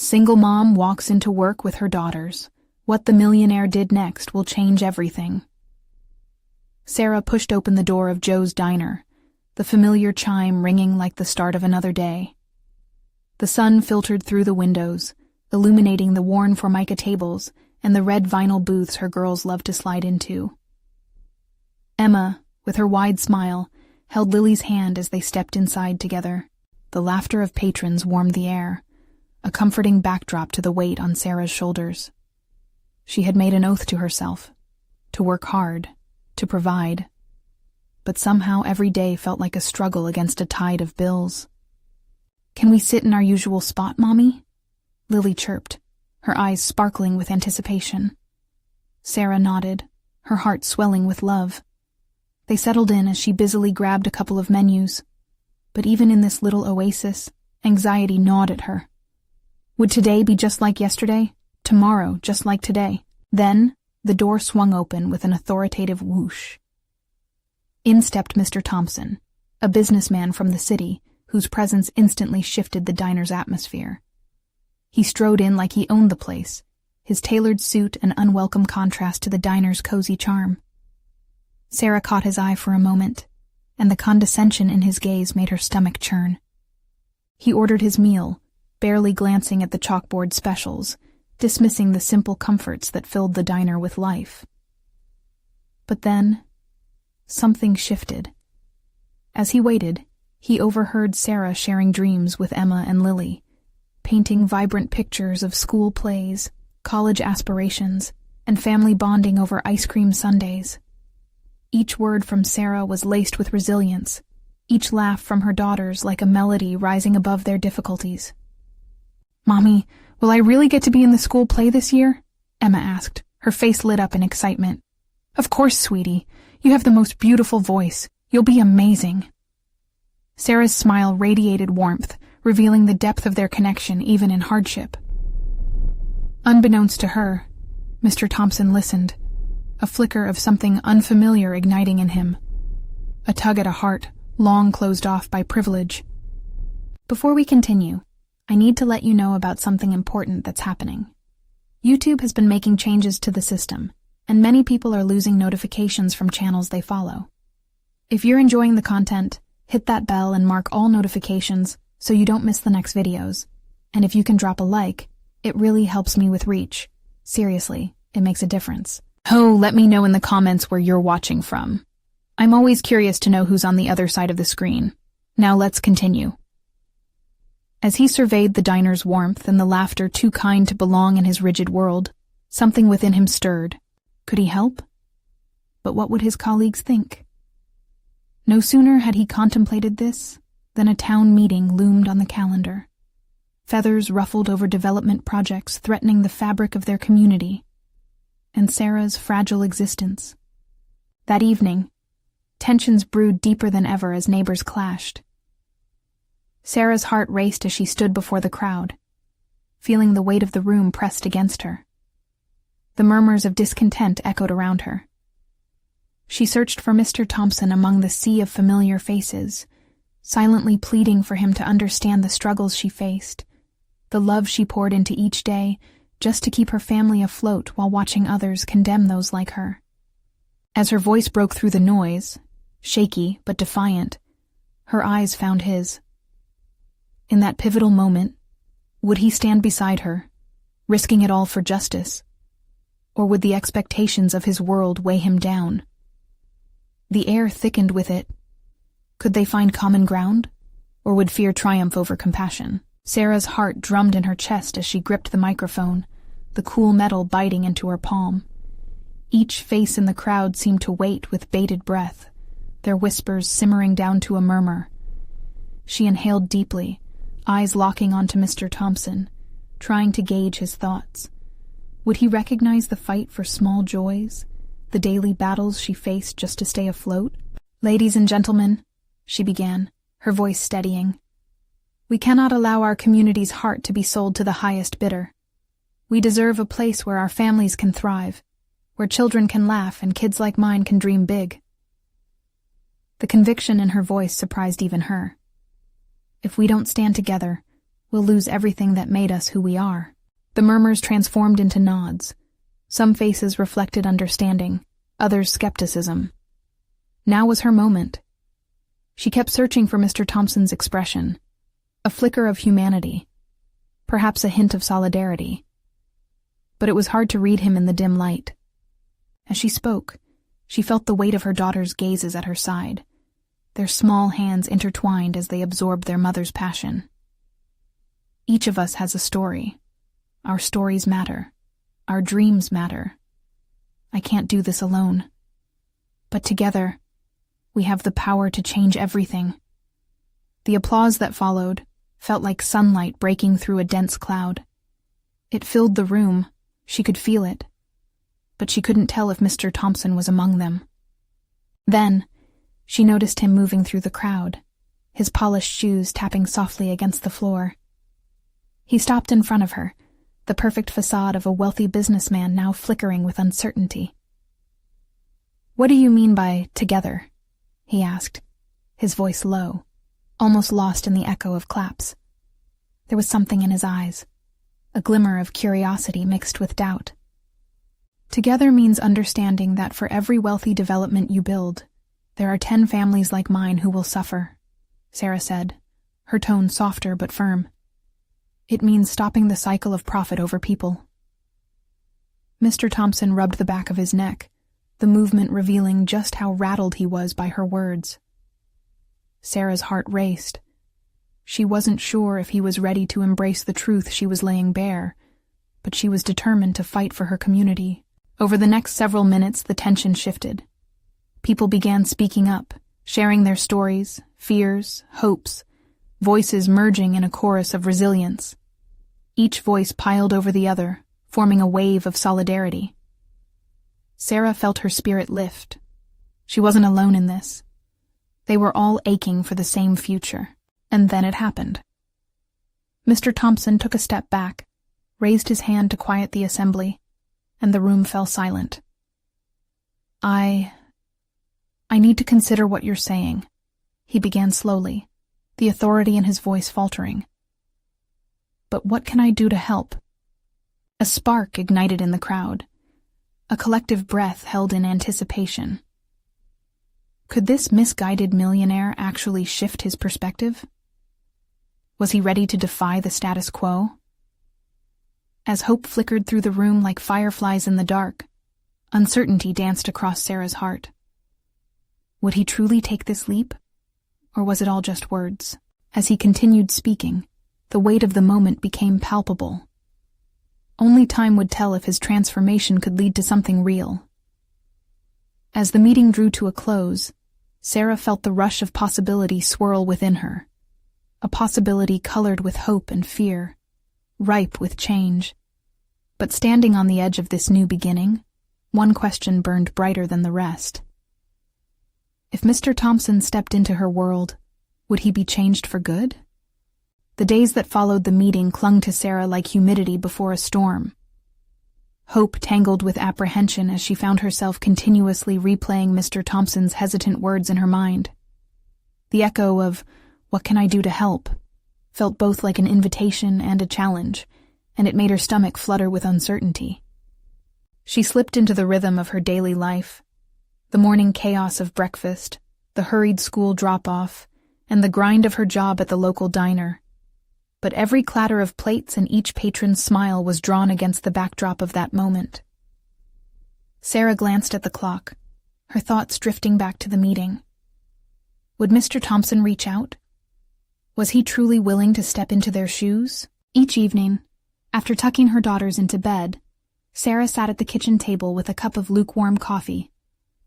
Single mom walks into work with her daughters. What the millionaire did next will change everything. Sarah pushed open the door of Joe's diner, the familiar chime ringing like the start of another day. The sun filtered through the windows, illuminating the worn formica tables and the red vinyl booths her girls loved to slide into. Emma, with her wide smile, held Lily's hand as they stepped inside together. The laughter of patrons warmed the air, a comforting backdrop to the weight on Sarah's shoulders. She had made an oath to herself, to work hard, to provide. But somehow every day felt like a struggle against a tide of bills. "Can we sit in our usual spot, Mommy?" Lily chirped, her eyes sparkling with anticipation. Sarah nodded, her heart swelling with love. They settled in as she busily grabbed a couple of menus. But even in this little oasis, anxiety gnawed at her. Would today be just like yesterday? Tomorrow just like today? Then, the door swung open with an authoritative whoosh. In stepped Mr. Thompson, a businessman from the city, whose presence instantly shifted the diner's atmosphere. He strode in like he owned the place, his tailored suit an unwelcome contrast to the diner's cozy charm. Sarah caught his eye for a moment, and the condescension in his gaze made her stomach churn. He ordered his meal, barely glancing at the chalkboard specials, dismissing the simple comforts that filled the diner with life. But then, something shifted. As he waited, he overheard Sarah sharing dreams with Emma and Lily, painting vibrant pictures of school plays, college aspirations, and family bonding over ice cream sundaes. Each word from Sarah was laced with resilience, each laugh from her daughters like a melody rising above their difficulties. "Mommy, will I really get to be in the school play this year?" Emma asked, her face lit up in excitement. "Of course, sweetie. You have the most beautiful voice. You'll be amazing." Sarah's smile radiated warmth, revealing the depth of their connection even in hardship. Unbeknownst to her, Mr. Thompson listened, a flicker of something unfamiliar igniting in him, a tug at a heart long closed off by privilege. Before we continue, I need to let you know about something important that's happening. YouTube has been making changes to the system, and many people are losing notifications from channels they follow. If you're enjoying the content, hit that bell and mark all notifications so you don't miss the next videos. And if you can drop a like, it really helps me with reach. Seriously, it makes a difference. Oh, let me know in the comments where you're watching from. I'm always curious to know who's on the other side of the screen. Now let's continue. As he surveyed the diner's warmth and the laughter too kind to belong in his rigid world, something within him stirred. Could he help? But what would his colleagues think? No sooner had he contemplated this than a town meeting loomed on the calendar. Feathers ruffled over development projects threatening the fabric of their community and Sarah's fragile existence. That evening, tensions brewed deeper than ever as neighbors clashed. Sarah's heart raced as she stood before the crowd, feeling the weight of the room pressed against her. The murmurs of discontent echoed around her. She searched for Mr. Thompson among the sea of familiar faces, silently pleading for him to understand the struggles she faced, the love she poured into each day just to keep her family afloat while watching others condemn those like her. As her voice broke through the noise, shaky but defiant, her eyes found his. In that pivotal moment, would he stand beside her, risking it all for justice? Or would the expectations of his world weigh him down? The air thickened with it. Could they find common ground? Or would fear triumph over compassion? Sarah's heart drummed in her chest as she gripped the microphone, the cool metal biting into her palm. Each face in the crowd seemed to wait with bated breath, their whispers simmering down to a murmur. She inhaled deeply, eyes locking onto Mr. Thompson, trying to gauge his thoughts. Would he recognize the fight for small joys, the daily battles she faced just to stay afloat? "Ladies and gentlemen," she began, her voice steadying, "we cannot allow our community's heart to be sold to the highest bidder. We deserve a place where our families can thrive, where children can laugh and kids like mine can dream big." The conviction in her voice surprised even her. If we don't stand together, we'll lose everything that made us who we are. The murmurs transformed into nods. Some faces reflected understanding, others skepticism. Now was her moment. She kept searching for Mr. Thompson's expression, a flicker of humanity, perhaps a hint of solidarity. But it was hard to read him in the dim light. As she spoke, she felt the weight of her daughter's gazes at her side, their small hands intertwined as they absorbed their mother's passion. Each of us has a story. Our stories matter. Our dreams matter. I can't do this alone. But together, we have the power to change everything. The applause that followed felt like sunlight breaking through a dense cloud. It filled the room. She could feel it. But she couldn't tell if Mr. Thompson was among them. Then, she noticed him moving through the crowd, his polished shoes tapping softly against the floor. He stopped in front of her, the perfect facade of a wealthy businessman now flickering with uncertainty. "What do you mean by together?" he asked, his voice low, almost lost in the echo of claps. There was something in his eyes, a glimmer of curiosity mixed with doubt. "Together means understanding that for every wealthy development you build, there are 10 families like mine who will suffer," Sarah said, her tone softer but firm. "It means stopping the cycle of profit over people." Mr. Thompson rubbed the back of his neck, the movement revealing just how rattled he was by her words. Sarah's heart raced. She wasn't sure if he was ready to embrace the truth she was laying bare, but she was determined to fight for her community. Over the next several minutes, the tension shifted. People began speaking up, sharing their stories, fears, hopes, voices merging in a chorus of resilience. Each voice piled over the other, forming a wave of solidarity. Sarah felt her spirit lift. She wasn't alone in this. They were all aching for the same future. And then it happened. Mr. Thompson took a step back, raised his hand to quiet the assembly, and the room fell silent. I need to consider what you're saying," he began slowly, the authority in his voice faltering. "But what can I do to help?" A spark ignited in the crowd, a collective breath held in anticipation. Could this misguided millionaire actually shift his perspective? Was he ready to defy the status quo? As hope flickered through the room like fireflies in the dark, uncertainty danced across Sarah's heart. Would he truly take this leap? Or was it all just words? As he continued speaking, the weight of the moment became palpable. Only time would tell if his transformation could lead to something real. As the meeting drew to a close, Sarah felt the rush of possibility swirl within her. A possibility colored with hope and fear, ripe with change. But standing on the edge of this new beginning, one question burned brighter than the rest. If Mr. Thompson stepped into her world, would he be changed for good? The days that followed the meeting clung to Sarah like humidity before a storm. Hope tangled with apprehension as she found herself continuously replaying Mr. Thompson's hesitant words in her mind. The echo of, "What can I do to help?" felt both like an invitation and a challenge, and it made her stomach flutter with uncertainty. She slipped into the rhythm of her daily life, the morning chaos of breakfast, the hurried school drop-off, and the grind of her job at the local diner. But every clatter of plates and each patron's smile was drawn against the backdrop of that moment. Sarah glanced at the clock, her thoughts drifting back to the meeting. Would Mr. Thompson reach out? Was he truly willing to step into their shoes? Each evening, after tucking her daughters into bed, Sarah sat at the kitchen table with a cup of lukewarm coffee,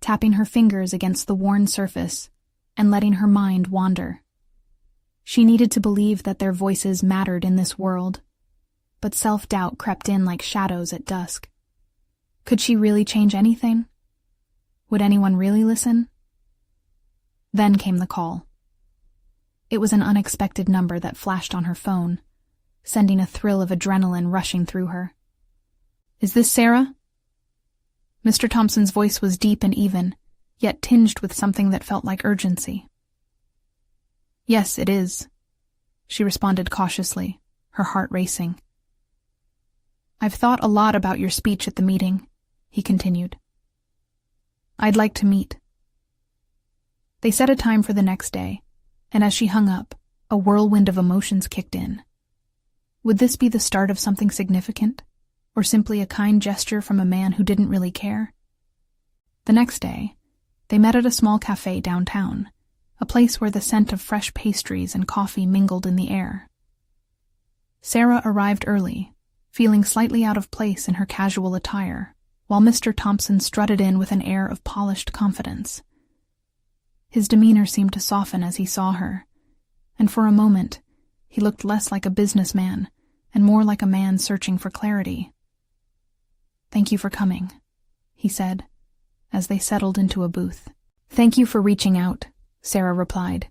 tapping her fingers against the worn surface and letting her mind wander. She needed to believe that their voices mattered in this world, but self-doubt crept in like shadows at dusk. Could she really change anything? Would anyone really listen? Then came the call. It was an unexpected number that flashed on her phone, sending a thrill of adrenaline rushing through her. "Is this Sarah?" Mr. Thompson's voice was deep and even, yet tinged with something that felt like urgency. "Yes, it is," she responded cautiously, her heart racing. "I've thought a lot about your speech at the meeting," he continued. "I'd like to meet." They set a time for the next day, and as she hung up, a whirlwind of emotions kicked in. Would this be the start of something significant, or simply a kind gesture from a man who didn't really care? The next day, they met at a small cafe downtown, a place where the scent of fresh pastries and coffee mingled in the air. Sarah arrived early, feeling slightly out of place in her casual attire, while Mr. Thompson strutted in with an air of polished confidence. His demeanor seemed to soften as he saw her, and for a moment, he looked less like a businessman and more like a man searching for clarity. "Thank you for coming," he said, as they settled into a booth. "Thank you for reaching out," Sarah replied.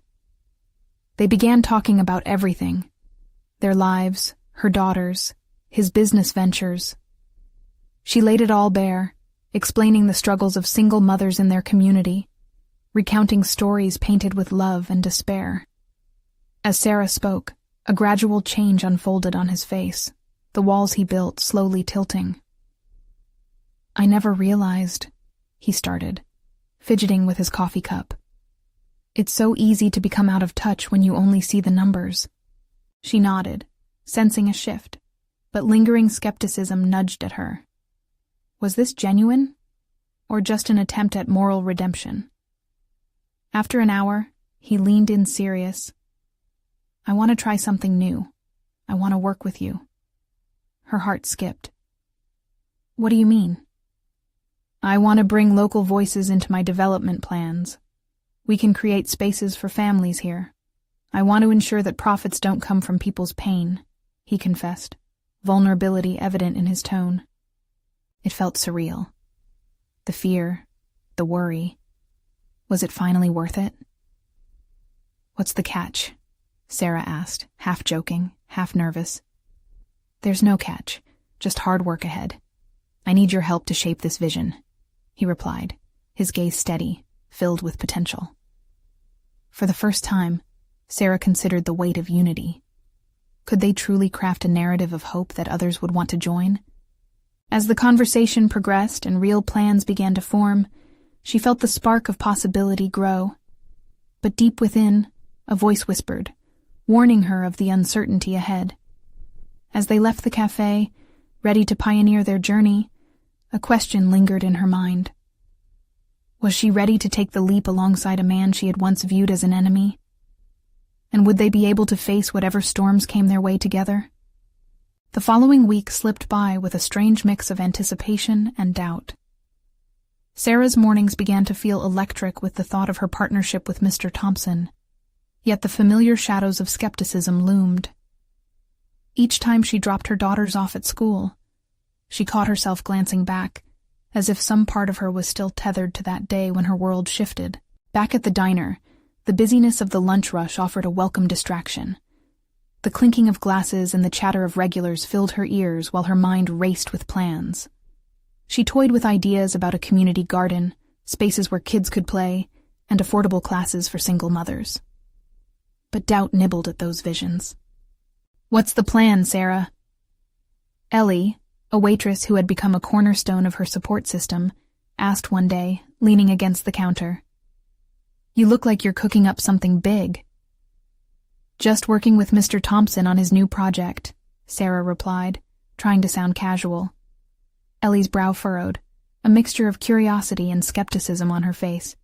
They began talking about everything: their lives, her daughters, his business ventures. She laid it all bare, explaining the struggles of single mothers in their community, recounting stories painted with love and despair. As Sarah spoke, a gradual change unfolded on his face, the walls he built slowly tilting. "I never realized," he started, fidgeting with his coffee cup. "It's so easy to become out of touch when you only see the numbers." She nodded, sensing a shift, but lingering skepticism nudged at her. Was this genuine, or just an attempt at moral redemption? After an hour, he leaned in serious. "I want to try something new. I want to work with you." Her heart skipped. "What do you mean?" "I want to bring local voices into my development plans. We can create spaces for families here. I want to ensure that profits don't come from people's pain," he confessed, vulnerability evident in his tone. It felt surreal. The fear, the worry. Was it finally worth it? "What's the catch?" Sarah asked, half joking, half nervous. "There's no catch, just hard work ahead. I need your help to shape this vision," he replied, his gaze steady, filled with potential. For the first time, Sarah considered the weight of unity. Could they truly craft a narrative of hope that others would want to join? As the conversation progressed and real plans began to form, she felt the spark of possibility grow. But deep within, a voice whispered, warning her of the uncertainty ahead. As they left the cafe, ready to pioneer their journey, a question lingered in her mind. Was she ready to take the leap alongside a man she had once viewed as an enemy? And would they be able to face whatever storms came their way together? The following week slipped by with a strange mix of anticipation and doubt. Sarah's mornings began to feel electric with the thought of her partnership with Mr. Thompson, yet the familiar shadows of skepticism loomed. Each time she dropped her daughters off at school, she caught herself glancing back, as if some part of her was still tethered to that day when her world shifted. Back at the diner, the busyness of the lunch rush offered a welcome distraction. The clinking of glasses and the chatter of regulars filled her ears while her mind raced with plans. She toyed with ideas about a community garden, spaces where kids could play, and affordable classes for single mothers. But doubt nibbled at those visions. "What's the plan, Sarah?" Ellie, a waitress who had become a cornerstone of her support system, asked one day, leaning against the counter. "You look like you're cooking up something big." "Just working with Mr. Thompson on his new project," Sarah replied, trying to sound casual. Ellie's brow furrowed, a mixture of curiosity and skepticism on her face.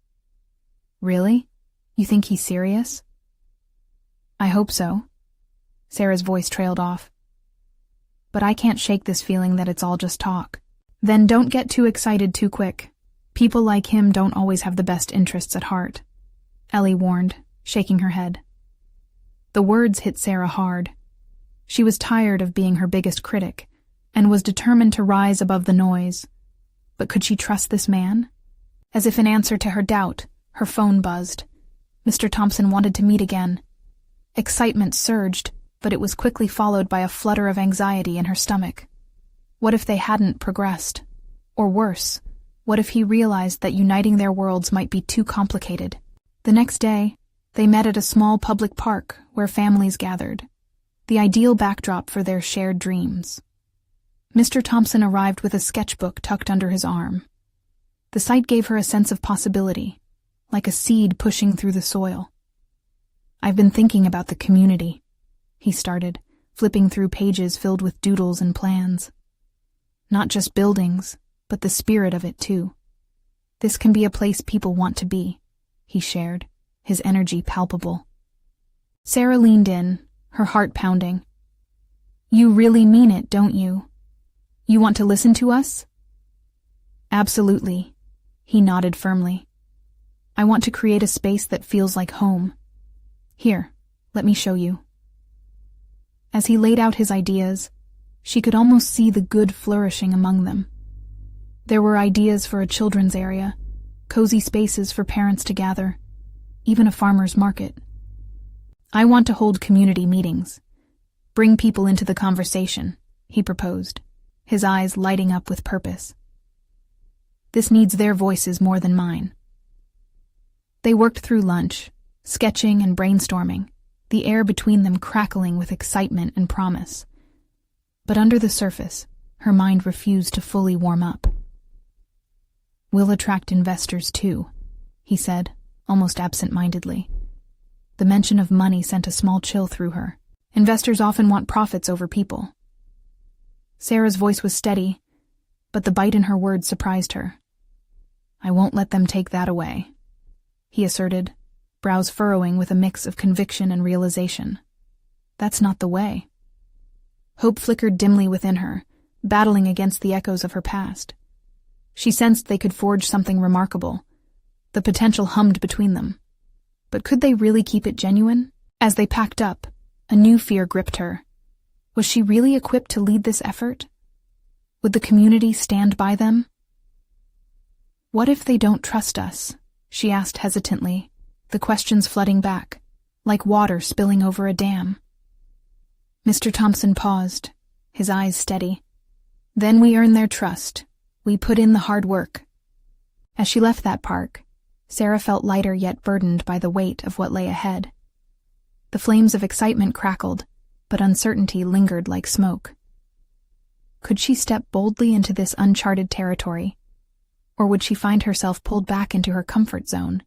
"Really? You think he's serious?" "I hope so." Sarah's voice trailed off. "But I can't shake this feeling that it's all just talk." "Then don't get too excited too quick. People like him don't always have the best interests at heart," Ellie warned, shaking her head. The words hit Sarah hard. She was tired of being her biggest critic, and was determined to rise above the noise. But could she trust this man? As if in answer to her doubt, her phone buzzed. Mr. Thompson wanted to meet again. Excitement surged, but it was quickly followed by a flutter of anxiety in her stomach. What if they hadn't progressed? Or worse, what if he realized that uniting their worlds might be too complicated? The next day, they met at a small public park where families gathered. the ideal backdrop for their shared dreams. Mr. Thompson arrived with a sketchbook tucked under his arm. The sight gave her a sense of possibility, like a seed pushing through the soil. "I've been thinking about the community," he started, flipping through pages filled with doodles and plans. "Not just buildings, but the spirit of it too. This can be a place people want to be," he shared, his energy palpable. Sarah leaned in, her heart pounding. "You really mean it, don't you? You want to listen to us?" "Absolutely," he nodded firmly. "I want to create a space that feels like home. Here, let me show you." As he laid out his ideas, she could almost see the good flourishing among them. There were ideas for a children's area, cozy spaces for parents to gather, even a farmer's market. "I want to hold community meetings. Bring people into the conversation," he proposed, his eyes lighting up with purpose. "This needs their voices more than mine." They worked through lunch, sketching and brainstorming, the air between them crackling with excitement and promise. But under the surface, her mind refused to fully warm up. "We'll attract investors too," he said, almost absent-mindedly. The mention of money sent a small chill through her. Investors often want profits over people. Sarah's voice was steady, but the bite in her words surprised her. "I won't let them take that away," he asserted, brows furrowing with a mix of conviction and realization. That's not the way. Hope flickered dimly within her, battling against the echoes of her past. She sensed they could forge something remarkable. The potential hummed between them. But could they really keep it genuine? As they packed up, a new fear gripped her. Was she really equipped to lead this effort? Would the community stand by them? "What if they don't trust us?" she asked hesitantly, the questions flooding back, like water spilling over a dam. Mr. Thompson paused, his eyes steady. "Then we earn their trust. We put in the hard work." As she left that park, Sarah felt lighter yet burdened by the weight of what lay ahead. The flames of excitement crackled, but uncertainty lingered like smoke. Could she step boldly into this uncharted territory, or would she find herself pulled back into her comfort zone,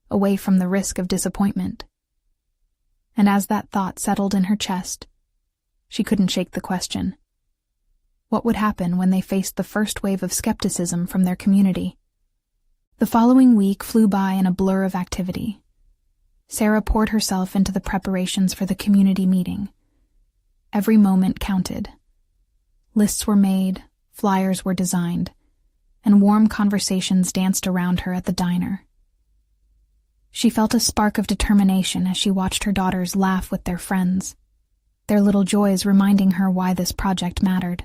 away from the risk of disappointment? And as that thought settled in her chest, she couldn't shake the question. What would happen when they faced the first wave of skepticism from their community? The following week flew by in a blur of activity. Sarah poured herself into the preparations for the community meeting. Every moment counted. Lists were made, flyers were designed, and warm conversations danced around her at the diner. She felt a spark of determination as she watched her daughters laugh with their friends, their little joys reminding her why this project mattered.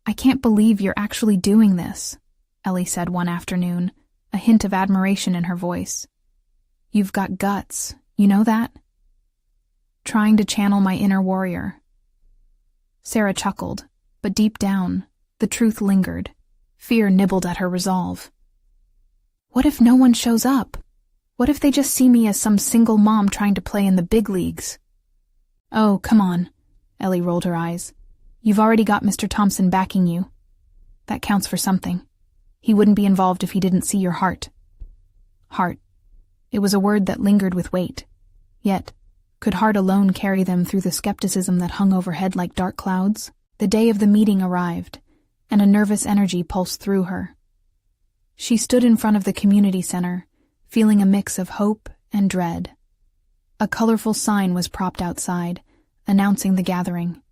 "I can't believe you're actually doing this," Ellie said one afternoon, a hint of admiration in her voice. "You've got guts, you know that?" "Trying to channel my inner warrior." Sarah chuckled, but deep down, the truth lingered. Fear nibbled at her resolve. "What if no one shows up? What if they just see me as some single mom trying to play in the big leagues?" "Oh, come on," Ellie rolled her eyes. "You've already got Mr. Thompson backing you. That counts for something. He wouldn't be involved if he didn't see your heart." Heart. It was a word that lingered with weight. Yet, could heart alone carry them through the skepticism that hung overhead like dark clouds? The day of the meeting arrived, and a nervous energy pulsed through her. She stood in front of the community center, feeling a mix of hope and dread. A colorful sign was propped outside, announcing the gathering.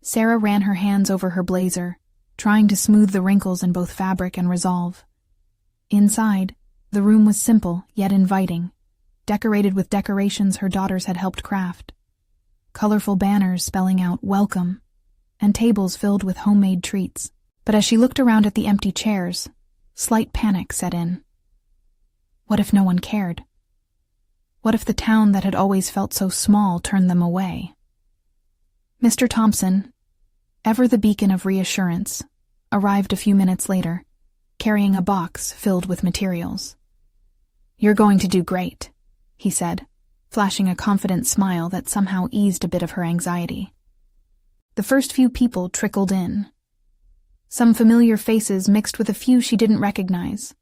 Sarah ran her hands over her blazer, trying to smooth the wrinkles in both fabric and resolve. Inside, the room was simple yet inviting, decorated with decorations her daughters had helped craft. Colorful banners spelling out "Welcome," and tables filled with homemade treats. But as she looked around at the empty chairs, slight panic set in. What if no one cared? What if the town that had always felt so small turned them away? Mr. Thompson, ever the beacon of reassurance, arrived a few minutes later, carrying a box filled with materials. "You're going to do great," he said, flashing a confident smile that somehow eased a bit of her anxiety. The first few people trickled in. Some familiar faces mixed with a few she didn't recognize.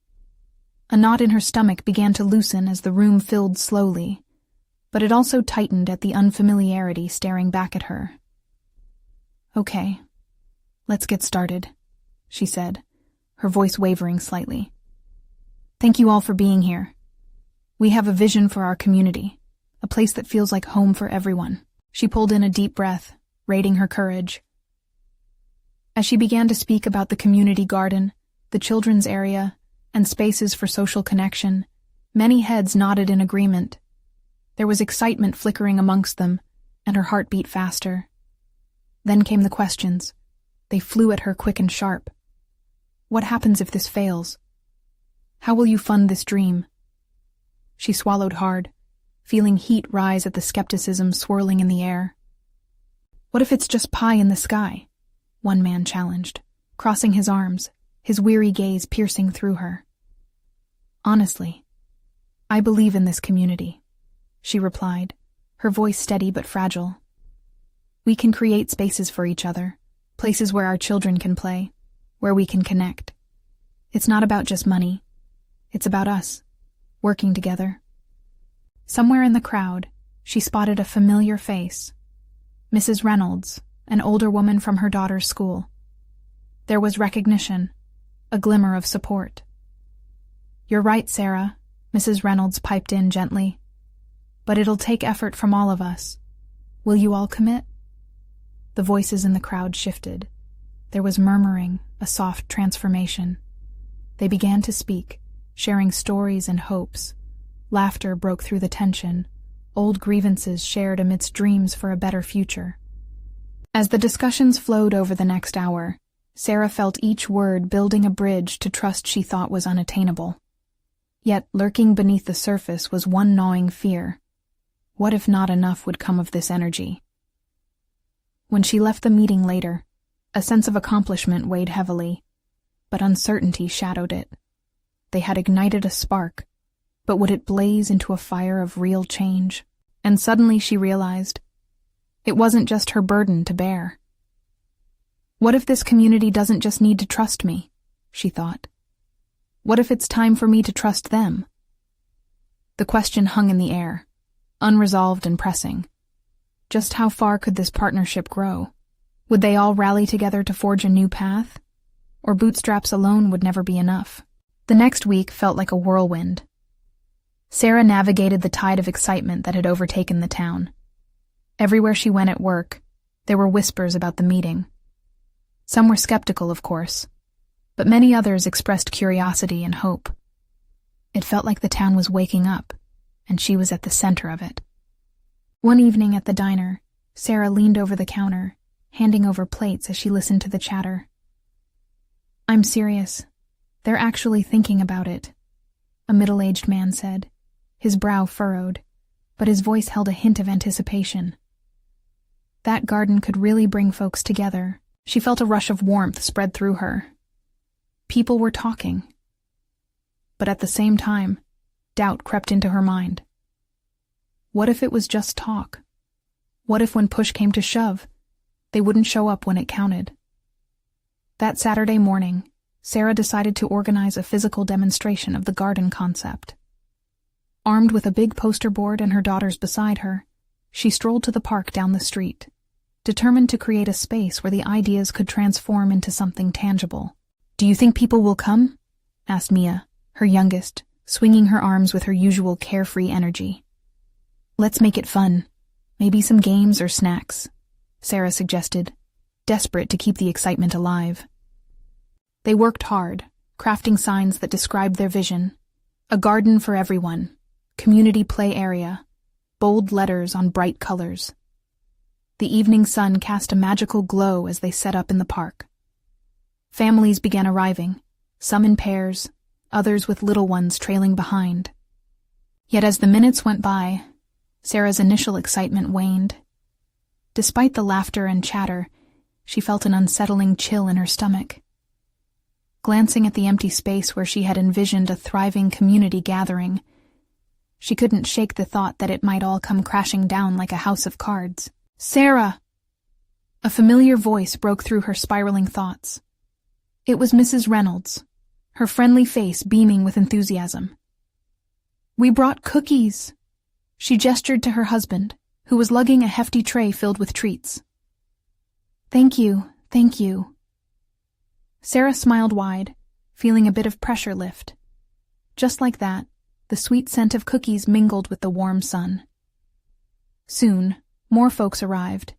A knot in her stomach began to loosen as the room filled slowly, but it also tightened at the unfamiliarity staring back at her. "Okay, let's get started," she said, her voice wavering slightly. "Thank you all for being here. We have a vision for our community, a place that feels like home for everyone." She pulled in a deep breath, rating her courage. As she began to speak about the community garden, the children's area, and spaces for social connection, many heads nodded in agreement. There was excitement flickering amongst them, and her heart beat faster. Then came the questions. They flew at her quick and sharp. What happens if this fails? How will you fund this dream? She swallowed hard, feeling heat rise at the skepticism swirling in the air. "What if it's just pie in the sky?" one man challenged, crossing his arms, his weary gaze piercing through her. "Honestly, I believe in this community," she replied, her voice steady but fragile. "We can create spaces for each other, places where our children can play, where we can connect. It's not about just money. It's about us, working together." Somewhere in the crowd, she spotted a familiar face. Mrs. Reynolds, an older woman from her daughter's school. There was recognition, a glimmer of support. "You're right, Sarah," Mrs. Reynolds piped in gently. "But it'll take effort from all of us. Will you all commit?" The voices in the crowd shifted. There was murmuring, a soft transformation. They began to speak, sharing stories and hopes. Laughter broke through the tension, old grievances shared amidst dreams for a better future. As the discussions flowed over the next hour, Sarah felt each word building a bridge to trust she thought was unattainable. Yet lurking beneath the surface was one gnawing fear. What if not enough would come of this energy? When she left the meeting later, a sense of accomplishment weighed heavily, but uncertainty shadowed it. They had ignited a spark, but would it blaze into a fire of real change? And suddenly she realized it wasn't just her burden to bear. What if this community doesn't just need to trust me? She thought. What if it's time for me to trust them? The question hung in the air, unresolved and pressing. Just how far could this partnership grow? Would they all rally together to forge a new path? Or bootstraps alone would never be enough? The next week felt like a whirlwind. Sarah navigated the tide of excitement that had overtaken the town. Everywhere she went at work, there were whispers about the meeting. Some were skeptical, of course, but many others expressed curiosity and hope. It felt like the town was waking up, and she was at the center of it. One evening at the diner, Sarah leaned over the counter, handing over plates as she listened to the chatter. "I'm serious. They're actually thinking about it," a middle-aged man said, his brow furrowed, but his voice held a hint of anticipation. That garden could really bring folks together. She felt a rush of warmth spread through her. People were talking. But at the same time, doubt crept into her mind. What if it was just talk? What if when push came to shove, they wouldn't show up when it counted? That Saturday morning, Sarah decided to organize a physical demonstration of the garden concept. Armed with a big poster board and her daughters beside her, she strolled to the park down the street, determined to create a space where the ideas could transform into something tangible. "Do you think people will come?" asked Mia, her youngest, swinging her arms with her usual carefree energy. "Let's make it fun. Maybe some games or snacks," Sarah suggested, desperate to keep the excitement alive. They worked hard, crafting signs that described their vision. A garden for everyone, community play area, bold letters on bright colors. The evening sun cast a magical glow as they set up in the park. Families began arriving, some in pairs, others with little ones trailing behind. Yet as the minutes went by, Sarah's initial excitement waned. Despite the laughter and chatter, she felt an unsettling chill in her stomach. Glancing at the empty space where she had envisioned a thriving community gathering, She couldn't shake the thought that it might all come crashing down like a house of cards. "Sarah!" A familiar voice broke through her spiraling thoughts. It was Mrs. Reynolds, her friendly face beaming with enthusiasm. "We brought cookies." She gestured to her husband, who was lugging a hefty tray filled with treats. "Thank you, thank you." Sarah smiled wide, feeling a bit of pressure lift. Just like that, the sweet scent of cookies mingled with the warm sun. Soon, more folks arrived,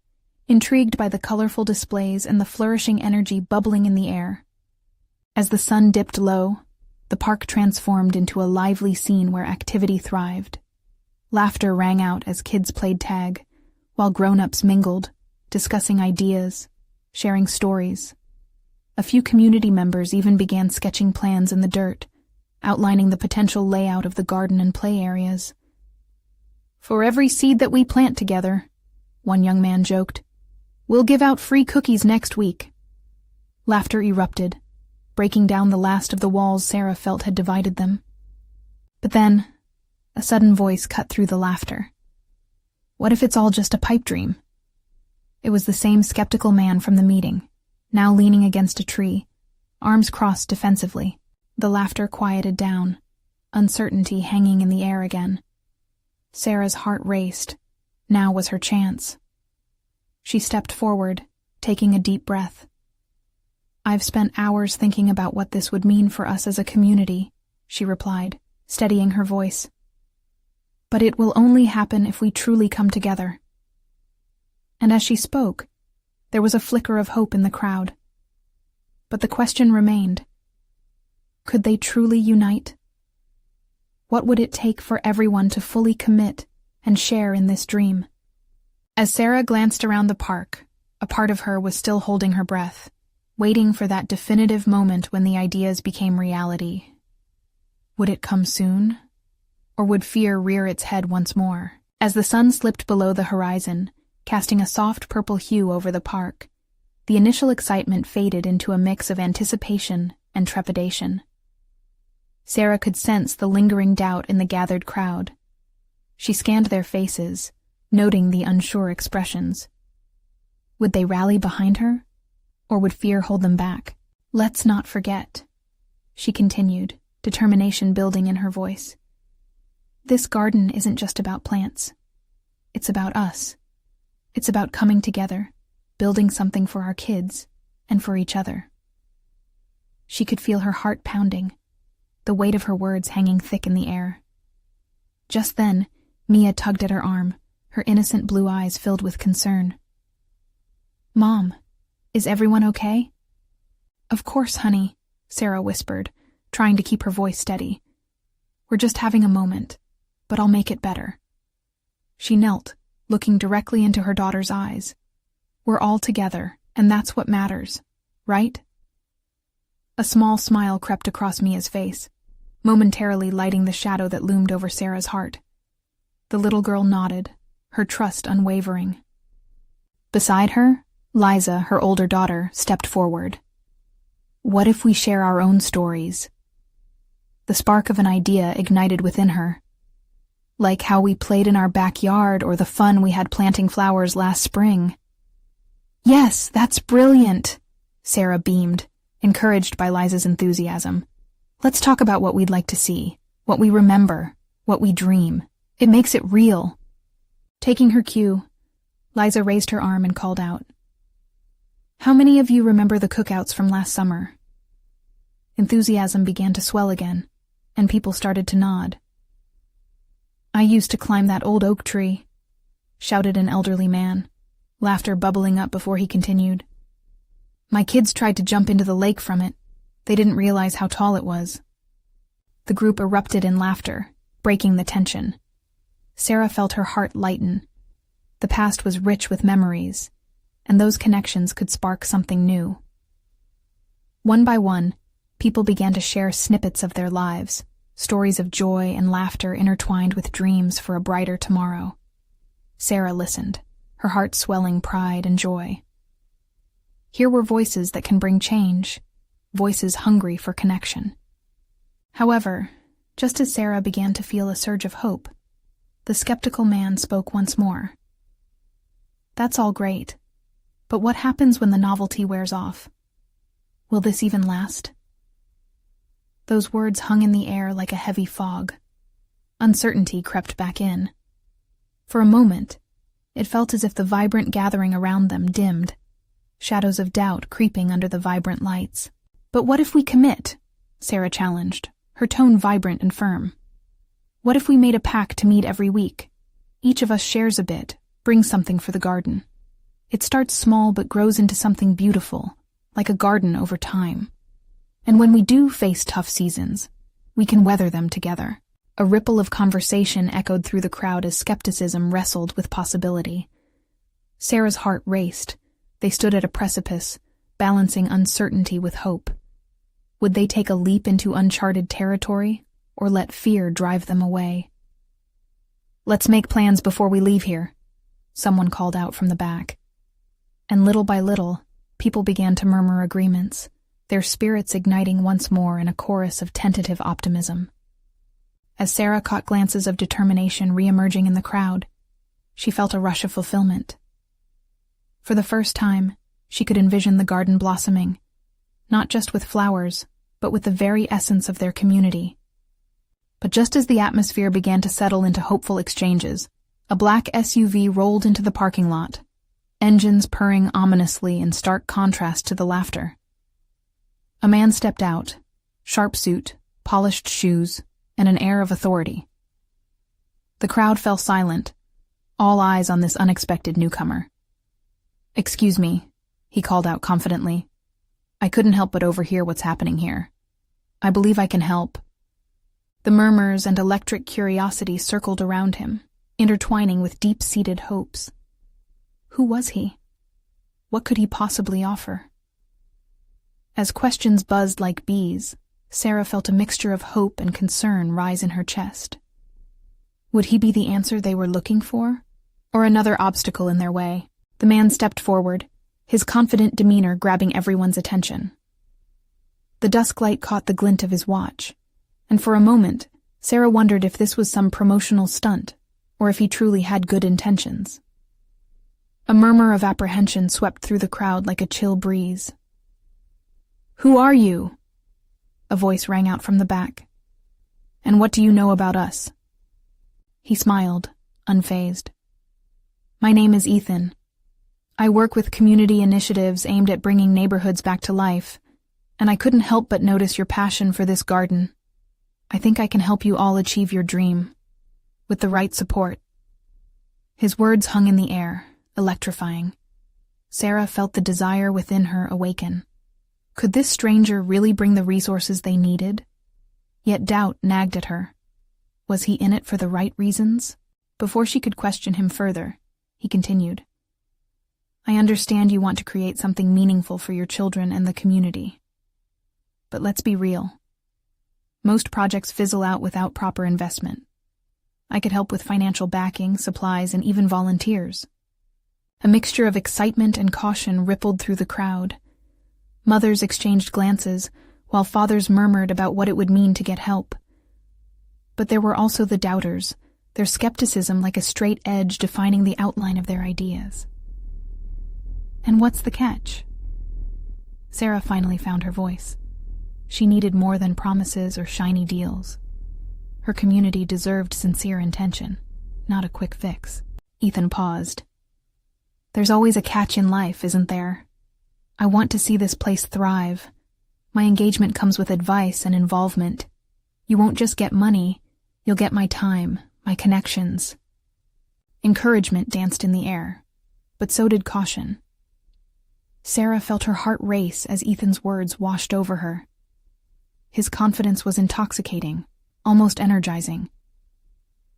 intrigued by the colorful displays and the flourishing energy bubbling in the air. As the sun dipped low, the park transformed into a lively scene where activity thrived. Laughter rang out as kids played tag, while grown-ups mingled, discussing ideas, sharing stories. A few community members even began sketching plans in the dirt, outlining the potential layout of the garden and play areas. "For every seed that we plant together," one young man joked, "we'll give out free cookies next week." Laughter erupted, breaking down the last of the walls Sarah felt had divided them. But then, a sudden voice cut through the laughter. "What if it's all just a pipe dream?" It was the same skeptical man from the meeting, now leaning against a tree, arms crossed defensively. The laughter quieted down, uncertainty hanging in the air again. Sarah's heart raced. Now was her chance. She stepped forward, taking a deep breath. "I've spent hours thinking about what this would mean for us as a community," she replied, steadying her voice. "But it will only happen if we truly come together." And as she spoke, there was a flicker of hope in the crowd. But the question remained. Could they truly unite? What would it take for everyone to fully commit and share in this dream? As Sarah glanced around the park, a part of her was still holding her breath, waiting for that definitive moment when the ideas became reality. Would it come soon? Or would fear rear its head once more? As the sun slipped below the horizon, casting a soft purple hue over the park, the initial excitement faded into a mix of anticipation and trepidation. Sarah could sense the lingering doubt in the gathered crowd. She scanned their faces, noting the unsure expressions. Would they rally behind her, or would fear hold them back? "Let's not forget," she continued, determination building in her voice. "This garden isn't just about plants. It's about us. It's about coming together, building something for our kids and for each other." She could feel her heart pounding, the weight of her words hanging thick in the air. Just then, Mia tugged at her arm, her innocent blue eyes filled with concern. "Mom, is everyone okay?" "Of course, honey," Sarah whispered, trying to keep her voice steady. "We're just having a moment, but I'll make it better." She knelt, looking directly into her daughter's eyes. "We're all together, and that's what matters, right?" A small smile crept across Mia's face, momentarily lighting the shadow that loomed over Sarah's heart. The little girl nodded, her trust unwavering. Beside her, Liza, her older daughter, stepped forward. "What if we share our own stories?" The spark of an idea ignited within her. "Like how we played in our backyard or the fun we had planting flowers last spring." "Yes, that's brilliant," Sarah beamed, encouraged by Liza's enthusiasm. "Let's talk about what we'd like to see, what we remember, what we dream. It makes it real." Taking her cue, Liza raised her arm and called out, "How many of you remember the cookouts from last summer?" Enthusiasm began to swell again, and people started to nod. "I used to climb that old oak tree," shouted an elderly man, laughter bubbling up before he continued. "My kids tried to jump into the lake from it. They didn't realize how tall it was." The group erupted in laughter, breaking the tension. Sarah felt her heart lighten. The past was rich with memories, and those connections could spark something new. One by one, people began to share snippets of their lives, stories of joy and laughter intertwined with dreams for a brighter tomorrow. Sarah listened, her heart swelling pride and joy. Here were voices that can bring change, voices hungry for connection. However, just as Sarah began to feel a surge of hope, The skeptical man spoke once more. That's all great, but what happens when the novelty wears off? Will this even last? Those words hung in the air like a heavy fog. Uncertainty crept back in. For a moment, it felt as if the vibrant gathering around them dimmed, shadows of doubt creeping under the vibrant lights. But what if we commit? Sarah challenged, her tone vibrant and firm. What if we made a pact to meet every week? Each of us shares a bit, brings something for the garden. It starts small but grows into something beautiful, like a garden over time. And when we do face tough seasons, we can weather them together. A ripple of conversation echoed through the crowd as skepticism wrestled with possibility. Sarah's heart raced. They stood at a precipice, balancing uncertainty with hope. Would they take a leap into uncharted territory, or let fear drive them away? "Let's make plans before we leave here," someone called out from the back. And little by little, people began to murmur agreements, their spirits igniting once more in a chorus of tentative optimism. As Sarah caught glances of determination re-emerging in the crowd, she felt a rush of fulfillment. For the first time, she could envision the garden blossoming, not just with flowers, but with the very essence of their community. But just as the atmosphere began to settle into hopeful exchanges, a black SUV rolled into the parking lot, engines purring ominously in stark contrast to the laughter. A man stepped out, sharp suit, polished shoes, and an air of authority. The crowd fell silent, all eyes on this unexpected newcomer. "Excuse me," he called out confidently. "I couldn't help but overhear what's happening here. I believe I can help." The murmurs and electric curiosity circled around him, intertwining with deep-seated hopes. Who was he? What could he possibly offer? As questions buzzed like bees, Sarah felt a mixture of hope and concern rise in her chest. Would he be the answer they were looking for, or another obstacle in their way? The man stepped forward, his confident demeanor grabbing everyone's attention. The dusk light caught the glint of his watch, and for a moment, Sarah wondered if this was some promotional stunt, or if he truly had good intentions. A murmur of apprehension swept through the crowd like a chill breeze. "Who are you?" a voice rang out from the back. "And what do you know about us?" He smiled, unfazed. "My name is Ethan. I work with community initiatives aimed at bringing neighborhoods back to life, and I couldn't help but notice your passion for this garden. I think I can help you all achieve your dream, with the right support." His words hung in the air, electrifying. Sarah felt the desire within her awaken. Could this stranger really bring the resources they needed? Yet doubt nagged at her. Was he in it for the right reasons? Before she could question him further, he continued. "I understand you want to create something meaningful for your children and the community. But let's be real. Most projects fizzle out without proper investment. I could help with financial backing, supplies, and even volunteers." A mixture of excitement and caution rippled through the crowd. Mothers exchanged glances, while fathers murmured about what it would mean to get help. But there were also the doubters, their skepticism like a straight edge defining the outline of their ideas. And what's the catch? Sarah finally found her voice. She needed more than promises or shiny deals. Her community deserved sincere intention, not a quick fix. Ethan paused. "There's always a catch in life, isn't there? I want to see this place thrive. My engagement comes with advice and involvement. You won't just get money, you'll get my time, my connections." Encouragement danced in the air, but so did caution. Sarah felt her heart race as Ethan's words washed over her. His confidence was intoxicating, almost energizing.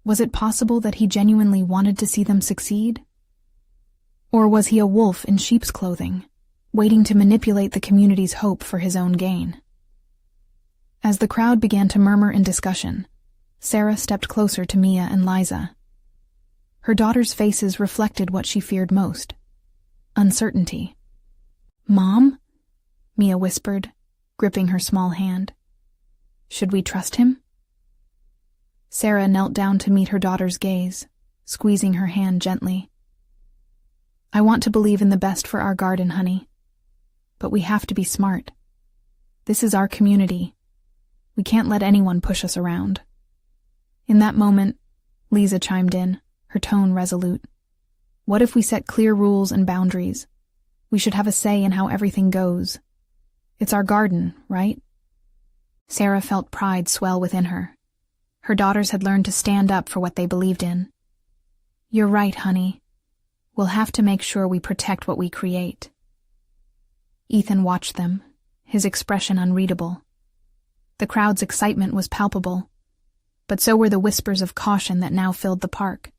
Was it possible that he genuinely wanted to see them succeed? Or was he a wolf in sheep's clothing, waiting to manipulate the community's hope for his own gain? As the crowd began to murmur in discussion, Sarah stepped closer to Mia and Liza. Her daughters' faces reflected what she feared most: uncertainty. "Mom?" Mia whispered, gripping her small hand. "Should we trust him?" Sarah knelt down to meet her daughter's gaze, squeezing her hand gently. I want to believe in the best for our garden, honey. But we have to be smart. This is our community. We can't let anyone push us around. In that moment, Lisa chimed in, her tone resolute. What if we set clear rules and boundaries? We should have a say in how everything goes. It's our garden, right? Sarah felt pride swell within her. Her daughters had learned to stand up for what they believed in. You're right, honey. We'll have to make sure we protect what we create. Ethan watched them, his expression unreadable. The crowd's excitement was palpable, but so were the whispers of caution that now filled the park.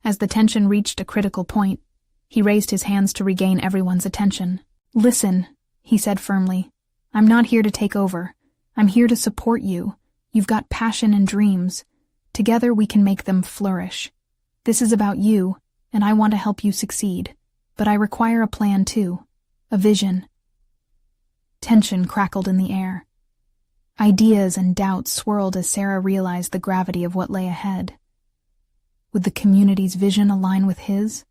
As the tension reached a critical point, he raised his hands to regain everyone's attention. Listen, he said firmly. I'm not here to take over. I'm here to support you. You've got passion and dreams. Together we can make them flourish. This is about you, and I want to help you succeed. But I require a plan too. A vision. Tension crackled in the air. Ideas and doubts swirled as Sarah realized the gravity of what lay ahead. Would the community's vision align with his?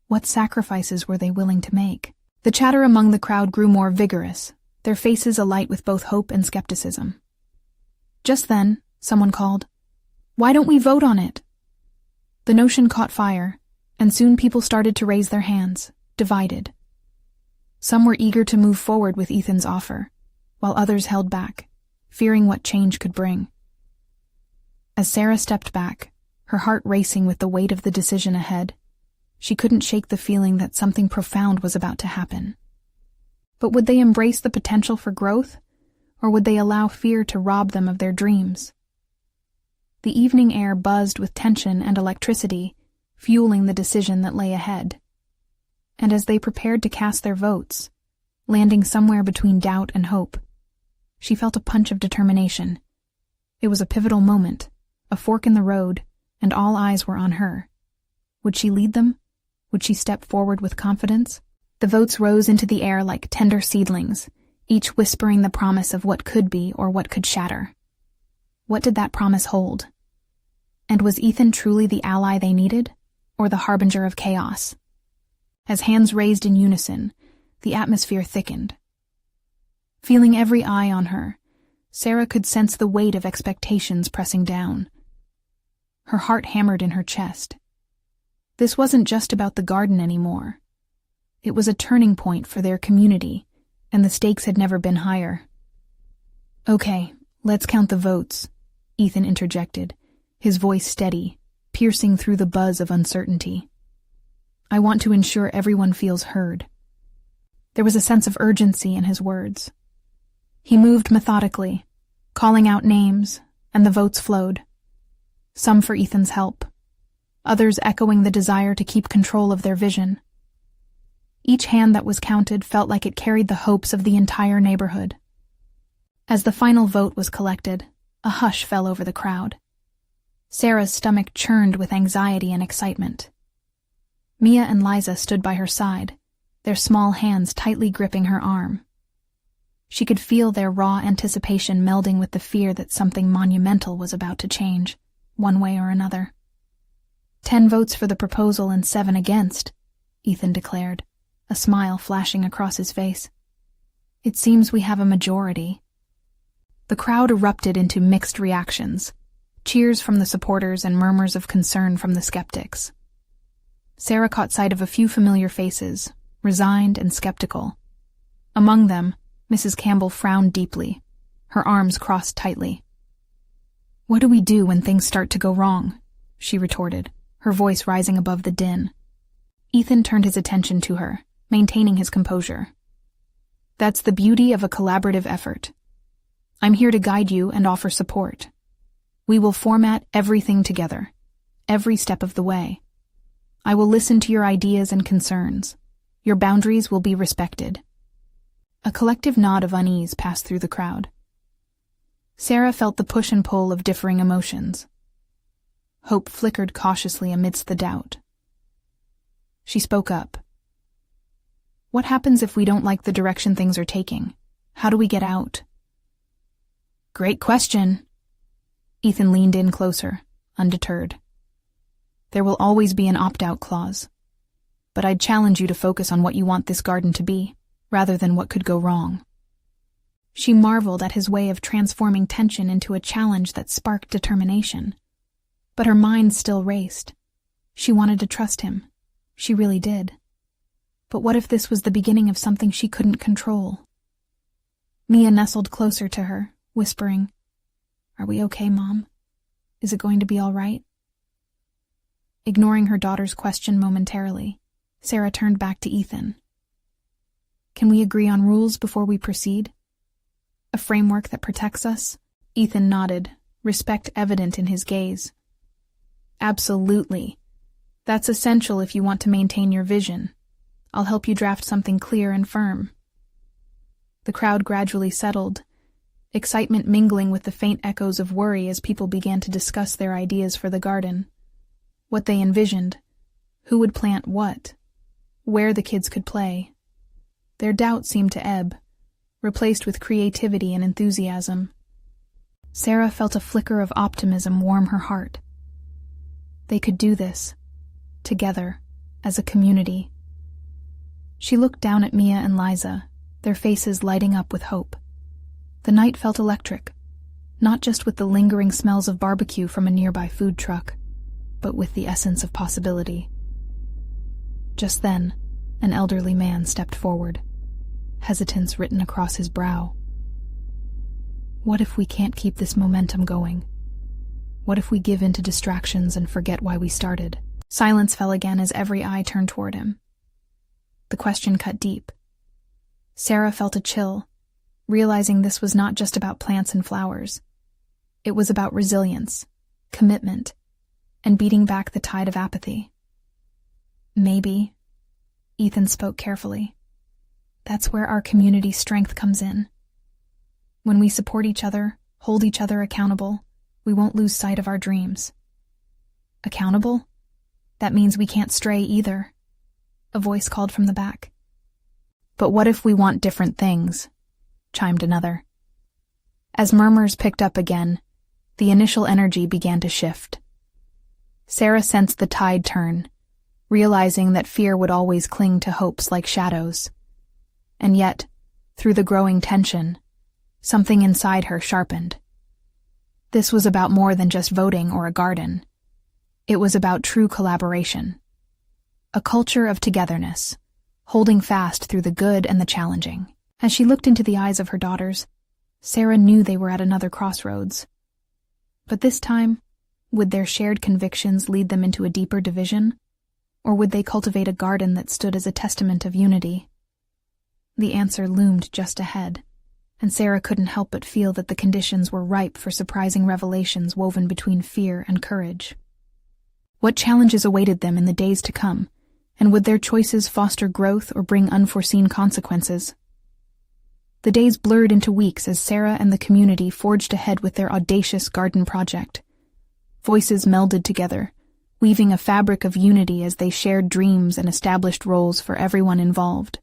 What sacrifices were they willing to make? The chatter among the crowd grew more vigorous, their faces alight with both hope and skepticism. Just then, someone called, "Why don't we vote on it?" The notion caught fire, and soon people started to raise their hands, divided. Some were eager to move forward with Ethan's offer, while others held back, fearing what change could bring. As Sarah stepped back, her heart racing with the weight of the decision ahead, she couldn't shake the feeling that something profound was about to happen. But would they embrace the potential for growth, or would they allow fear to rob them of their dreams? The evening air buzzed with tension and electricity, fueling the decision that lay ahead. And as they prepared to cast their votes, landing somewhere between doubt and hope, she felt a punch of determination. It was a pivotal moment, a fork in the road, and all eyes were on her. Would she lead them? Would she step forward with confidence? The votes rose into the air like tender seedlings, each whispering the promise of what could be or what could shatter. What did that promise hold? And was Ethan truly the ally they needed, or the harbinger of chaos? As hands raised in unison, the atmosphere thickened. Feeling every eye on her, Sarah could sense the weight of expectations pressing down. Her heart hammered in her chest. This wasn't just about the garden anymore. It was a turning point for their community, and the stakes had never been higher. "Okay, let's count the votes," Ethan interjected, his voice steady, piercing through the buzz of uncertainty. "I want to ensure everyone feels heard." There was a sense of urgency in his words. He moved methodically, calling out names, and the votes flowed. Some for Ethan's help, others echoing the desire to keep control of their vision. Each hand that was counted felt like it carried the hopes of the entire neighborhood. As the final vote was collected, a hush fell over the crowd. Sarah's stomach churned with anxiety and excitement. Mia and Liza stood by her side, their small hands tightly gripping her arm. She could feel their raw anticipation melding with the fear that something monumental was about to change, one way or another. 10 votes for the proposal and 7 against, Ethan declared, a smile flashing across his face. "It seems we have a majority." The crowd erupted into mixed reactions, cheers from the supporters and murmurs of concern from the skeptics. Sarah caught sight of a few familiar faces, resigned and skeptical. Among them, Mrs. Campbell frowned deeply, her arms crossed tightly. "What do we do when things start to go wrong?" she retorted, her voice rising above the din. Ethan turned his attention to her, maintaining his composure. "That's the beauty of a collaborative effort. I'm here to guide you and offer support. We will format everything together, every step of the way. I will listen to your ideas and concerns. Your boundaries will be respected." A collective nod of unease passed through the crowd. Sarah felt the push and pull of differing emotions. Hope flickered cautiously amidst the doubt. She spoke up. "What happens if we don't like the direction things are taking? How do we get out?" "Great question." Ethan leaned in closer, undeterred. There will always be an opt-out clause, but I'd challenge you to focus on what you want this garden to be, rather than what could go wrong. She marveled at his way of transforming tension into a challenge that sparked determination. But her mind still raced. She wanted to trust him. She really did. But what if this was the beginning of something she couldn't control? Mia nestled closer to her, whispering, "Are we okay, Mom? Is it going to be all right?" Ignoring her daughter's question momentarily, Sarah turned back to Ethan. "Can we agree on rules before we proceed? A framework that protects us?" Ethan nodded, respect evident in his gaze. "Absolutely. That's essential if you want to maintain your vision. I'll help you draft something clear and firm." The crowd gradually settled, excitement mingling with the faint echoes of worry as people began to discuss their ideas for the garden. What they envisioned, who would plant what, where the kids could play. Their doubt seemed to ebb, replaced with creativity and enthusiasm. Sarah felt a flicker of optimism warm her heart. They could do this, together, as a community. She looked down at Mia and Liza, their faces lighting up with hope. The night felt electric, not just with the lingering smells of barbecue from a nearby food truck, but with the essence of possibility. Just then, an elderly man stepped forward, hesitance written across his brow. "What if we can't keep this momentum going? What if we give in to distractions and forget why we started?" Silence fell again as every eye turned toward him. The question cut deep. Sarah felt a chill, realizing this was not just about plants and flowers. It was about resilience, commitment, and beating back the tide of apathy. "Maybe," Ethan spoke carefully, "that's where our community strength comes in. When we support each other, hold each other accountable, we won't lose sight of our dreams." "Accountable? That means we can't stray either," a voice called from the back. "But what if we want different things?" chimed another. As murmurs picked up again, the initial energy began to shift. Sarah sensed the tide turn, realizing that fear would always cling to hopes like shadows. And yet, through the growing tension, something inside her sharpened. This was about more than just voting or a garden. It was about true collaboration. A culture of togetherness, holding fast through the good and the challenging. As she looked into the eyes of her daughters, Sarah knew they were at another crossroads. But this time, would their shared convictions lead them into a deeper division? Or would they cultivate a garden that stood as a testament of unity? The answer loomed just ahead, and Sarah couldn't help but feel that the conditions were ripe for surprising revelations woven between fear and courage. What challenges awaited them in the days to come, and would their choices foster growth or bring unforeseen consequences? The days blurred into weeks as Sarah and the community forged ahead with their audacious garden project. Voices melded together, weaving a fabric of unity as they shared dreams and established roles for everyone involved.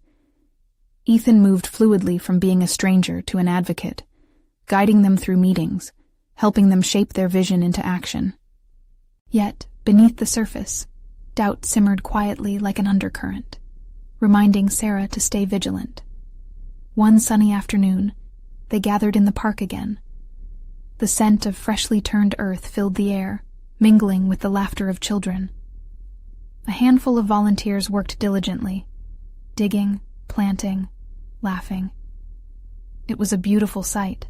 Ethan moved fluidly from being a stranger to an advocate, guiding them through meetings, helping them shape their vision into action. Yet, beneath the surface, doubt simmered quietly like an undercurrent, reminding Sarah to stay vigilant. One sunny afternoon, they gathered in the park again. The scent of freshly turned earth filled the air, mingling with the laughter of children. A handful of volunteers worked diligently, digging, planting, laughing. It was a beautiful sight.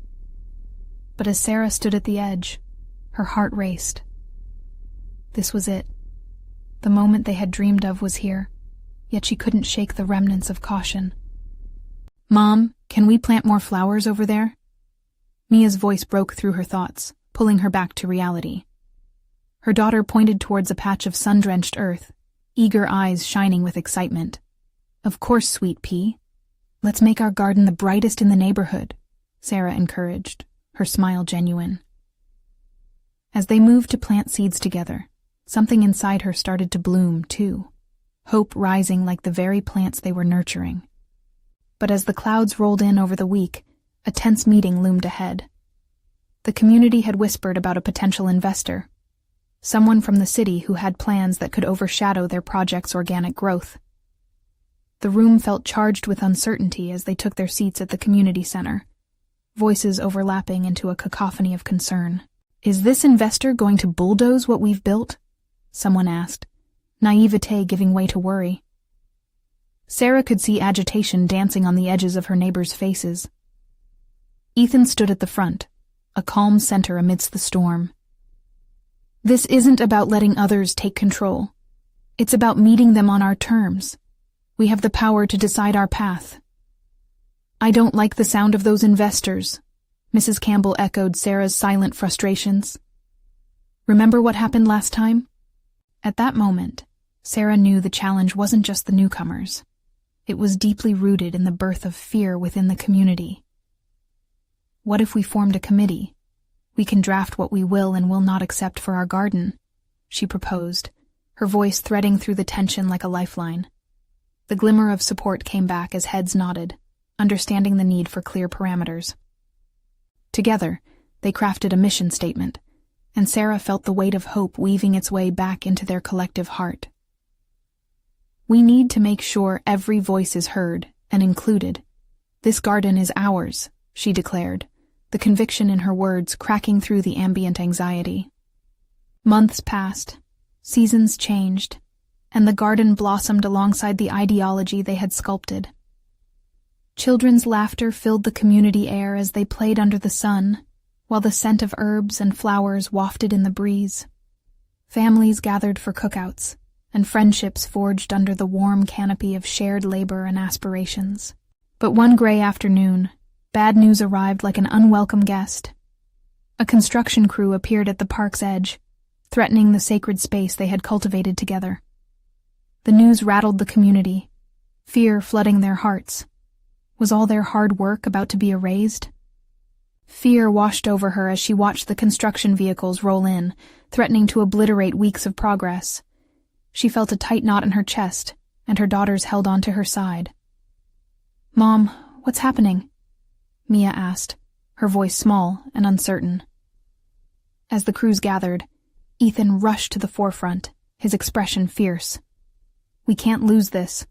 But as Sarah stood at the edge, her heart raced. This was it. The moment they had dreamed of was here, yet she couldn't shake the remnants of caution. "Mom, can we plant more flowers over there?" Mia's voice broke through her thoughts, pulling her back to reality. Her daughter pointed towards a patch of sun-drenched earth, eager eyes shining with excitement. "Of course, sweet pea. Let's make our garden the brightest in the neighborhood," Sarah encouraged, her smile genuine. As they moved to plant seeds together, something inside her started to bloom, too, hope rising like the very plants they were nurturing. But as the clouds rolled in over the week, a tense meeting loomed ahead. The community had whispered about a potential investor, someone from the city who had plans that could overshadow their project's organic growth. The room felt charged with uncertainty as they took their seats at the community center, voices overlapping into a cacophony of concern. "Is this investor going to bulldoze what we've built?" someone asked, naivete giving way to worry. Sarah could see agitation dancing on the edges of her neighbors' faces. Ethan stood at the front, a calm center amidst the storm. "This isn't about letting others take control. It's about meeting them on our terms. We have the power to decide our path." "I don't like the sound of those investors," Mrs. Campbell echoed Sarah's silent frustrations. "Remember what happened last time?" At that moment, Sarah knew the challenge wasn't just the newcomers. It was deeply rooted in the birth of fear within the community. "What if we formed a committee? We can draft what we will and will not accept for our garden," she proposed, her voice threading through the tension like a lifeline. The glimmer of support came back as heads nodded, understanding the need for clear parameters. Together, they crafted a mission statement, and Sarah felt the weight of hope weaving its way back into their collective heart. "We need to make sure every voice is heard and included. This garden is ours," she declared, the conviction in her words cracking through the ambient anxiety. Months passed, seasons changed, and the garden blossomed alongside the ideology they had sculpted. Children's laughter filled the community air as they played under the sun, while the scent of herbs and flowers wafted in the breeze. Families gathered for cookouts, and friendships forged under the warm canopy of shared labor and aspirations. But one gray afternoon, bad news arrived like an unwelcome guest. A construction crew appeared at the park's edge, threatening the sacred space they had cultivated together. The news rattled the community, fear flooding their hearts. Was all their hard work about to be erased? Fear washed over her as she watched the construction vehicles roll in, threatening to obliterate weeks of progress. She felt a tight knot in her chest, and her daughters held onto her side. "Mom, what's happening?" Mia asked, her voice small and uncertain. As the crews gathered, Ethan rushed to the forefront, his expression fierce. "We can't lose this.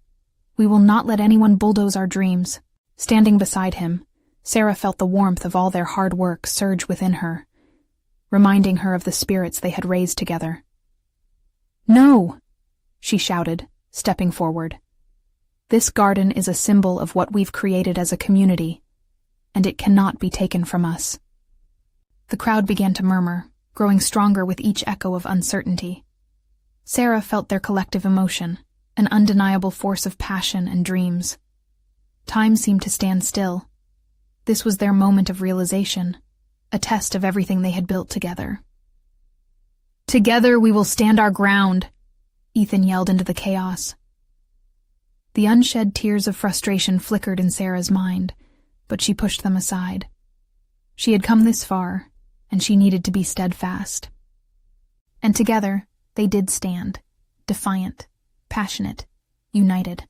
We will not let anyone bulldoze our dreams." Standing beside him, Sarah felt the warmth of all their hard work surge within her, reminding her of the spirits they had raised together. "No!" she shouted, stepping forward. "This garden is a symbol of what we've created as a community, and it cannot be taken from us." The crowd began to murmur, growing stronger with each echo of uncertainty. Sarah felt their collective emotion, an undeniable force of passion and dreams. Time seemed to stand still. This was their moment of realization, a test of everything they had built together. "Together we will stand our ground," Ethan yelled into the chaos. The unshed tears of frustration flickered in Sarah's mind, but she pushed them aside. She had come this far, and she needed to be steadfast. And together, they did stand, defiant, passionate, united.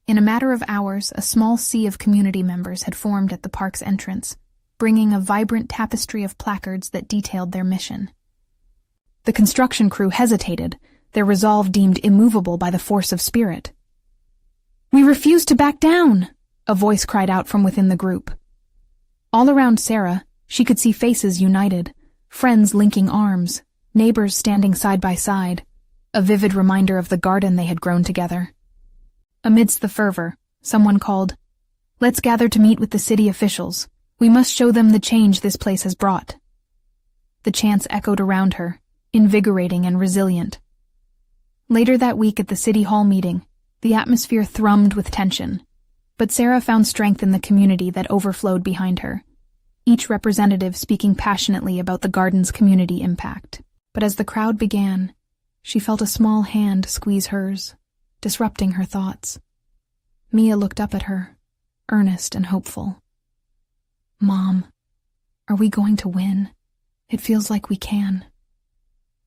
In a matter of hours, a small sea of community members had formed at the park's entrance, bringing a vibrant tapestry of placards that detailed their mission. The construction crew hesitated, their resolve deemed immovable by the force of spirit. "We refuse to back down!" a voice cried out from within the group. All around Sarah, she could see faces united, friends linking arms, neighbors standing side by side, a vivid reminder of the garden they had grown together. Amidst the fervor, someone called, "Let's gather to meet with the city officials. We must show them the change this place has brought." The chants echoed around her, invigorating and resilient. Later that week at the City Hall meeting, the atmosphere thrummed with tension, but Sarah found strength in the community that overflowed behind her, each representative speaking passionately about the garden's community impact. But as the crowd began, she felt a small hand squeeze hers, disrupting her thoughts. Mia looked up at her, earnest and hopeful. "Mom, are we going to win? It feels like we can."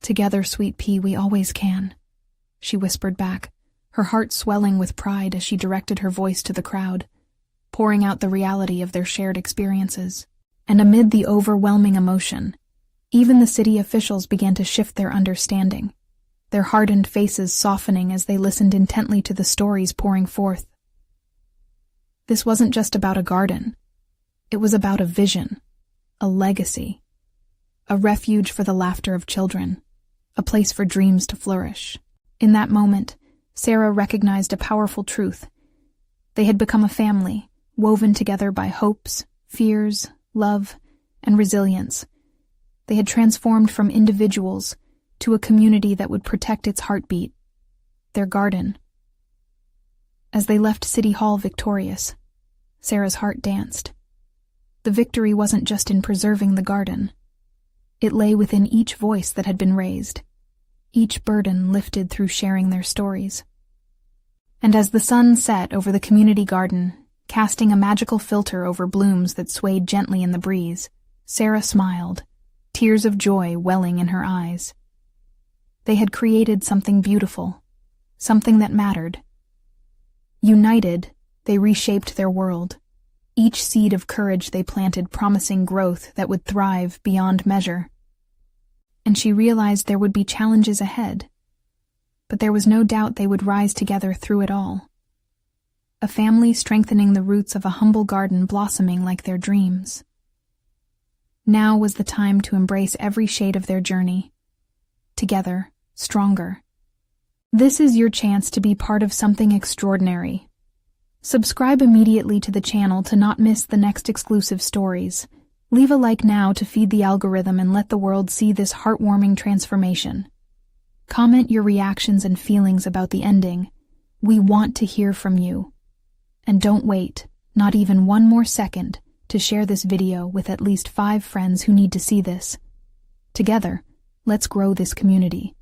"Together, sweet pea, we always can," she whispered back, her heart swelling with pride as she directed her voice to the crowd, pouring out the reality of their shared experiences. And amid the overwhelming emotion, even the city officials began to shift their understanding, their hardened faces softening as they listened intently to the stories pouring forth. This wasn't just about a garden. It was about a vision, a legacy, a refuge for the laughter of children, a place for dreams to flourish. In that moment, Sarah recognized a powerful truth. They had become a family, woven together by hopes, fears, love, and resilience. They had transformed from individuals to a community that would protect its heartbeat, their garden. As they left City Hall victorious, Sarah's heart danced. The victory wasn't just in preserving the garden. It lay within each voice that had been raised, each burden lifted through sharing their stories. And as the sun set over the community garden, casting a magical filter over blooms that swayed gently in the breeze, Sarah smiled, tears of joy welling in her eyes. They had created something beautiful, something that mattered. United, they reshaped their world, each seed of courage they planted promising growth that would thrive beyond measure. And she realized there would be challenges ahead, but there was no doubt they would rise together through it all. A family strengthening the roots of a humble garden blossoming like their dreams. Now was the time to embrace every shade of their journey. Together, stronger. This is your chance to be part of something extraordinary. Subscribe immediately to the channel to not miss the next exclusive stories. Leave a like now to feed the algorithm and let the world see this heartwarming transformation. Comment your reactions and feelings about the ending. We want to hear from you. And don't wait, not even one more second, to share this video with at least 5 friends who need to see this. Together, let's grow this community.